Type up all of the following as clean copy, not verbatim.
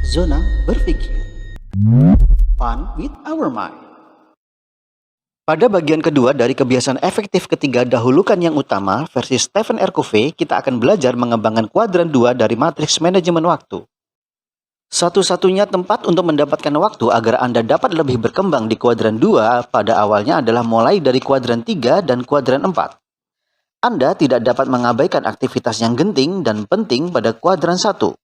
Zona berpikir. Fun with our mind. Pada bagian kedua dari kebiasaan efektif ketiga dahulukan yang utama versi Stephen R. Covey, kita akan belajar mengembangkan kuadran 2 dari matriks manajemen waktu. Satu-satunya tempat untuk mendapatkan waktu agar Anda dapat lebih berkembang di kuadran 2 pada awalnya adalah mulai dari kuadran 3 dan kuadran 4. Anda tidak dapat mengabaikan aktivitas yang genting dan penting pada kuadran 1.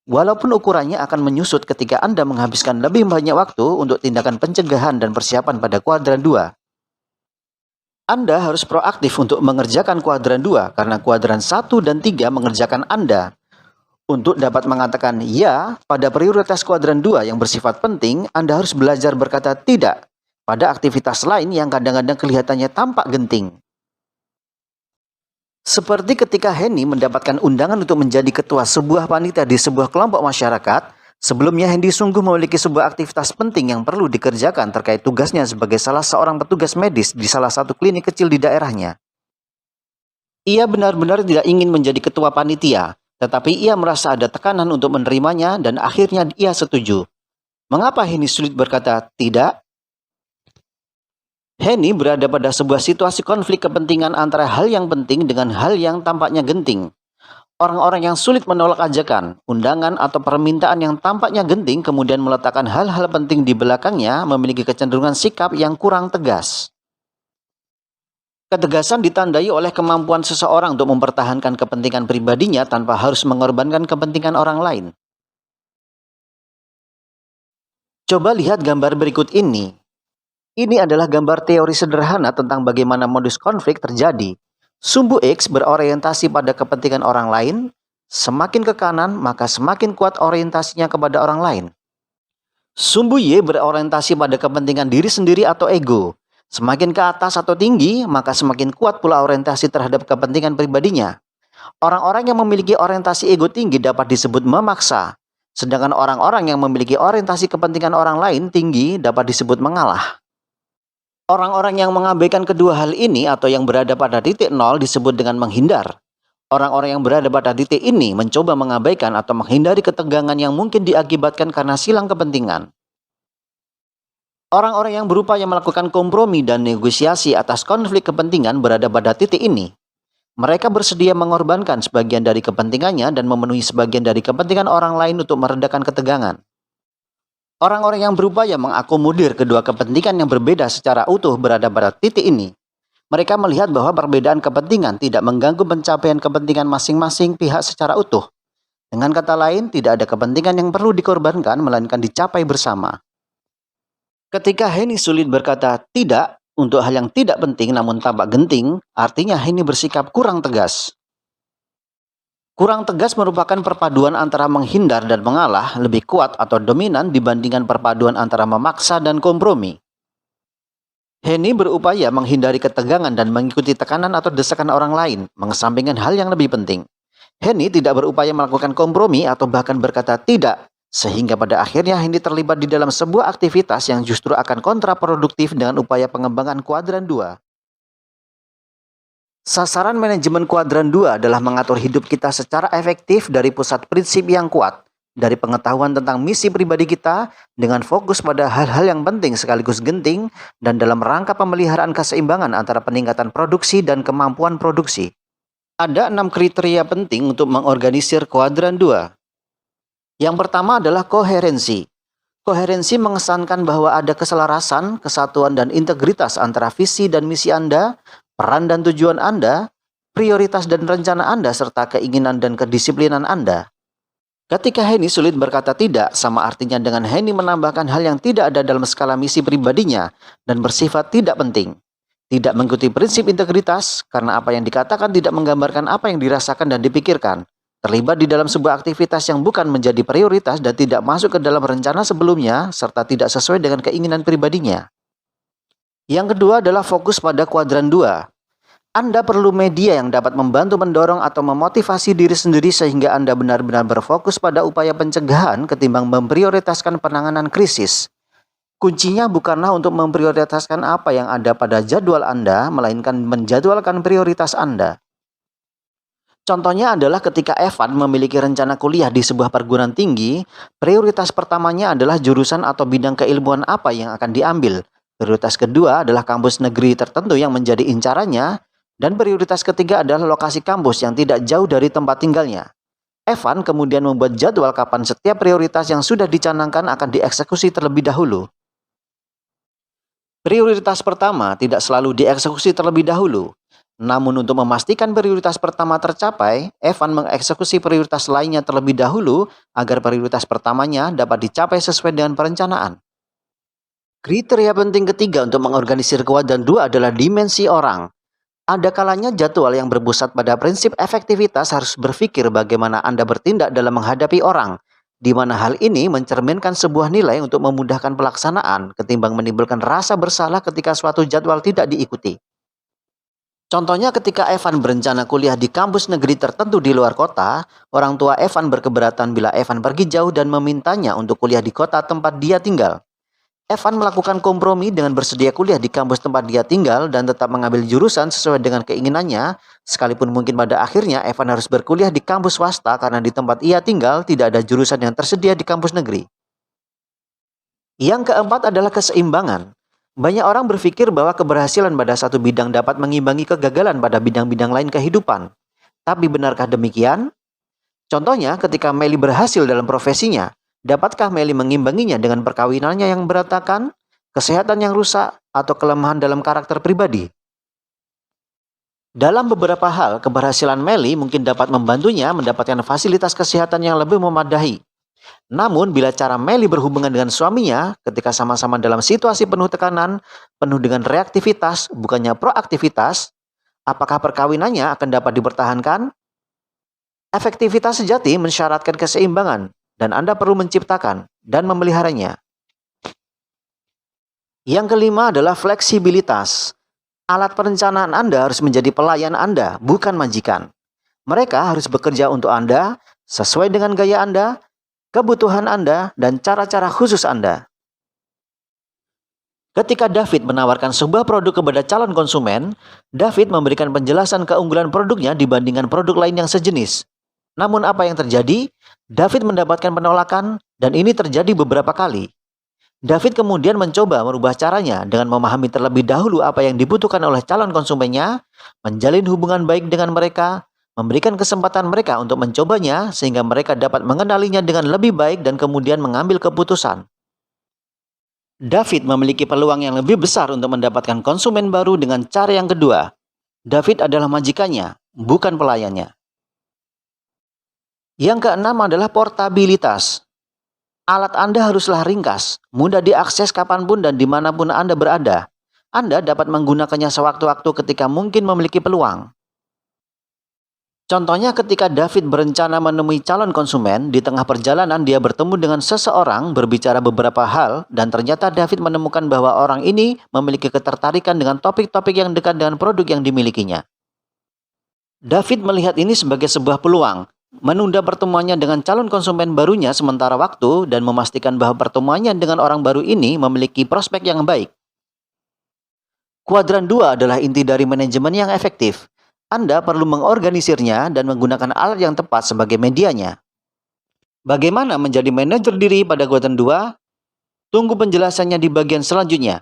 Walaupun ukurannya akan menyusut ketika Anda menghabiskan lebih banyak waktu untuk tindakan pencegahan dan persiapan pada kuadran 2. Anda harus proaktif untuk mengerjakan kuadran 2 karena kuadran 1 dan 3 mengerjakan Anda. Untuk dapat mengatakan ya pada prioritas kuadran 2 yang bersifat penting, Anda harus belajar berkata tidak pada aktivitas lain yang kadang-kadang kelihatannya tampak genting. Seperti ketika Henny mendapatkan undangan untuk menjadi ketua sebuah panitia di sebuah kelompok masyarakat, sebelumnya Hendy sungguh memiliki sebuah aktivitas penting yang perlu dikerjakan terkait tugasnya sebagai salah seorang petugas medis di salah satu klinik kecil di daerahnya. Ia benar-benar tidak ingin menjadi ketua panitia, tetapi ia merasa ada tekanan untuk menerimanya dan akhirnya ia setuju. Mengapa Henny sulit berkata tidak? Henny berada pada sebuah situasi konflik kepentingan antara hal yang penting dengan hal yang tampaknya genting. Orang-orang yang sulit menolak ajakan, undangan, atau permintaan yang tampaknya genting kemudian meletakkan hal-hal penting di belakangnya memiliki kecenderungan sikap yang kurang tegas. Ketegasan ditandai oleh kemampuan seseorang untuk mempertahankan kepentingan pribadinya tanpa harus mengorbankan kepentingan orang lain. Coba lihat gambar berikut ini. Ini adalah gambar teori sederhana tentang bagaimana modus konflik terjadi. Sumbu X berorientasi pada kepentingan orang lain. Semakin ke kanan, maka semakin kuat orientasinya kepada orang lain. Sumbu Y berorientasi pada kepentingan diri sendiri atau ego. Semakin ke atas atau tinggi, maka semakin kuat pula orientasi terhadap kepentingan pribadinya. Orang-orang yang memiliki orientasi ego tinggi dapat disebut memaksa. Sedangkan orang-orang yang memiliki orientasi kepentingan orang lain tinggi dapat disebut mengalah. Orang-orang yang mengabaikan kedua hal ini atau yang berada pada titik nol disebut dengan menghindar. Orang-orang yang berada pada titik ini mencoba mengabaikan atau menghindari ketegangan yang mungkin diakibatkan karena silang kepentingan. Orang-orang yang berupaya melakukan kompromi dan negosiasi atas konflik kepentingan berada pada titik ini. Mereka bersedia mengorbankan sebagian dari kepentingannya dan memenuhi sebagian dari kepentingan orang lain untuk meredakan ketegangan. Orang-orang yang berupaya mengakomodir kedua kepentingan yang berbeda secara utuh berada pada titik ini. Mereka melihat bahwa perbedaan kepentingan tidak mengganggu pencapaian kepentingan masing-masing pihak secara utuh. Dengan kata lain, tidak ada kepentingan yang perlu dikorbankan melainkan dicapai bersama. Ketika Henny sulit berkata tidak untuk hal yang tidak penting namun tampak genting, artinya Henny bersikap kurang tegas. Kurang tegas merupakan perpaduan antara menghindar dan mengalah lebih kuat atau dominan dibandingkan perpaduan antara memaksa dan kompromi. Henny berupaya menghindari ketegangan dan mengikuti tekanan atau desakan orang lain, mengesampingkan hal yang lebih penting. Henny tidak berupaya melakukan kompromi atau bahkan berkata tidak, sehingga pada akhirnya Henny terlibat di dalam sebuah aktivitas yang justru akan kontraproduktif dengan upaya pengembangan kuadran 2. Sasaran manajemen kuadran 2 adalah mengatur hidup kita secara efektif dari pusat prinsip yang kuat, dari pengetahuan tentang misi pribadi kita, dengan fokus pada hal-hal yang penting sekaligus genting, dan dalam rangka pemeliharaan keseimbangan antara peningkatan produksi dan kemampuan produksi. Ada 6 kriteria penting untuk mengorganisir kuadran 2. Yang pertama adalah koherensi. Koherensi mengesankan bahwa ada keselarasan, kesatuan, dan integritas antara visi dan misi Anda, peran dan tujuan Anda, prioritas dan rencana Anda, serta keinginan dan kedisiplinan Anda. Ketika Henny sulit berkata tidak, sama artinya dengan Henny menambahkan hal yang tidak ada dalam skala misi pribadinya dan bersifat tidak penting. Tidak mengikuti prinsip integritas, karena apa yang dikatakan tidak menggambarkan apa yang dirasakan dan dipikirkan. Terlibat di dalam sebuah aktivitas yang bukan menjadi prioritas dan tidak masuk ke dalam rencana sebelumnya, serta tidak sesuai dengan keinginan pribadinya. Yang kedua adalah fokus pada kuadran 2. Anda perlu media yang dapat membantu mendorong atau memotivasi diri sendiri sehingga Anda benar-benar berfokus pada upaya pencegahan ketimbang memprioritaskan penanganan krisis. Kuncinya bukanlah untuk memprioritaskan apa yang ada pada jadwal Anda, melainkan menjadwalkan prioritas Anda. Contohnya adalah ketika Evan memiliki rencana kuliah di sebuah perguruan tinggi, prioritas pertamanya adalah jurusan atau bidang keilmuan apa yang akan diambil. Prioritas kedua adalah kampus negeri tertentu yang menjadi incarannya, dan prioritas ketiga adalah lokasi kampus yang tidak jauh dari tempat tinggalnya. Evan kemudian membuat jadwal kapan setiap prioritas yang sudah dicanangkan akan dieksekusi terlebih dahulu. Prioritas pertama tidak selalu dieksekusi terlebih dahulu. Namun untuk memastikan prioritas pertama tercapai, Evan mengeksekusi prioritas lainnya terlebih dahulu agar prioritas pertamanya dapat dicapai sesuai dengan perencanaan. Kriteria penting ketiga untuk mengorganisir kuadran 2 adalah dimensi orang. Ada kalanya jadwal yang berpusat pada prinsip efektivitas harus berpikir bagaimana Anda bertindak dalam menghadapi orang, di mana hal ini mencerminkan sebuah nilai untuk memudahkan pelaksanaan ketimbang menimbulkan rasa bersalah ketika suatu jadwal tidak diikuti. Contohnya ketika Evan berencana kuliah di kampus negeri tertentu di luar kota, orang tua Evan berkeberatan bila Evan pergi jauh dan memintanya untuk kuliah di kota tempat dia tinggal. Evan melakukan kompromi dengan bersedia kuliah di kampus tempat dia tinggal dan tetap mengambil jurusan sesuai dengan keinginannya, sekalipun mungkin pada akhirnya Evan harus berkuliah di kampus swasta karena di tempat ia tinggal tidak ada jurusan yang tersedia di kampus negeri. Yang keempat adalah keseimbangan. Banyak orang berpikir bahwa keberhasilan pada satu bidang dapat mengimbangi kegagalan pada bidang-bidang lain kehidupan. Tapi benarkah demikian? Contohnya ketika Melly berhasil dalam profesinya, dapatkah Melly mengimbanginya dengan perkawinannya yang berantakan, kesehatan yang rusak, atau kelemahan dalam karakter pribadi? Dalam beberapa hal, keberhasilan Melly mungkin dapat membantunya mendapatkan fasilitas kesehatan yang lebih memadai. Namun, bila cara Melly berhubungan dengan suaminya ketika sama-sama dalam situasi penuh tekanan, penuh dengan reaktivitas, bukannya proaktivitas, apakah perkawinannya akan dapat dipertahankan? Efektivitas sejati mensyaratkan keseimbangan, dan Anda perlu menciptakan dan memeliharanya. Yang kelima adalah fleksibilitas. Alat perencanaan Anda harus menjadi pelayan Anda, bukan majikan. Mereka harus bekerja untuk Anda, sesuai dengan gaya Anda, kebutuhan Anda, dan cara-cara khusus Anda. Ketika David menawarkan sebuah produk kepada calon konsumen, David memberikan penjelasan keunggulan produknya dibandingkan produk lain yang sejenis. Namun apa yang terjadi? David mendapatkan penolakan, dan ini terjadi beberapa kali. David kemudian mencoba merubah caranya dengan memahami terlebih dahulu apa yang dibutuhkan oleh calon konsumennya, menjalin hubungan baik dengan mereka, memberikan kesempatan mereka untuk mencobanya sehingga mereka dapat mengenalinya dengan lebih baik dan kemudian mengambil keputusan. David memiliki peluang yang lebih besar untuk mendapatkan konsumen baru dengan cara yang kedua. David adalah majikannya, bukan pelayannya. Yang keenam adalah portabilitas. Alat Anda haruslah ringkas, mudah diakses kapanpun dan dimanapun Anda berada. Anda dapat menggunakannya sewaktu-waktu ketika mungkin memiliki peluang. Contohnya ketika David berencana menemui calon konsumen, di tengah perjalanan dia bertemu dengan seseorang, berbicara beberapa hal, dan ternyata David menemukan bahwa orang ini memiliki ketertarikan dengan topik-topik yang dekat dengan produk yang dimilikinya. David melihat ini sebagai sebuah peluang, menunda pertemuannya dengan calon konsumen barunya sementara waktu dan memastikan bahwa pertemuannya dengan orang baru ini memiliki prospek yang baik. Kuadran 2 adalah inti dari manajemen yang efektif. Anda perlu mengorganisirnya dan menggunakan alat yang tepat sebagai medianya. Bagaimana menjadi manajer diri pada kuadran 2? Tunggu penjelasannya di bagian selanjutnya.